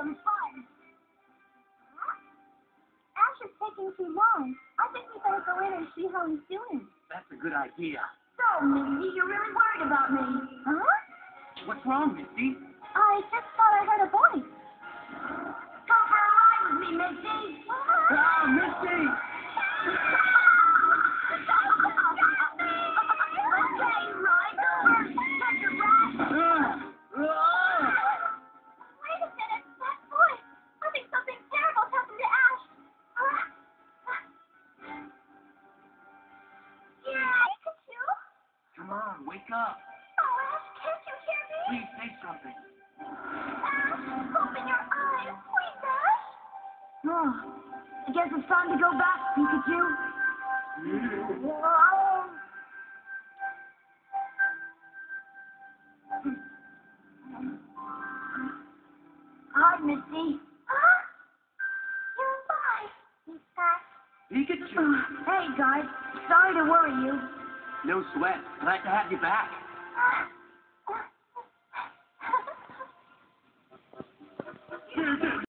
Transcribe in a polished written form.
some fun. Ash is taking too long. I think we better go in and see how he's doing. That's a good idea. So, Misty, you're really worried about me. Huh? What's wrong, Misty? I just thought I heard a voice. Come for a ride with me, Misty. Ah, Misty! Okay, ride over. Catch a rat. Wait a minute, that voice. I think something terrible's happened to Ash. Pikachu? Come on, wake up. Oh, Ash, can't you hear me? Please say something. Ash, open your eyes, please, Ash. Oh, I guess it's time to go back, Pikachu. Hi, Misty. Huh? You're alive. You got... Pikachu! Hey, guys. Sorry to worry you. No sweat. Glad to have you back.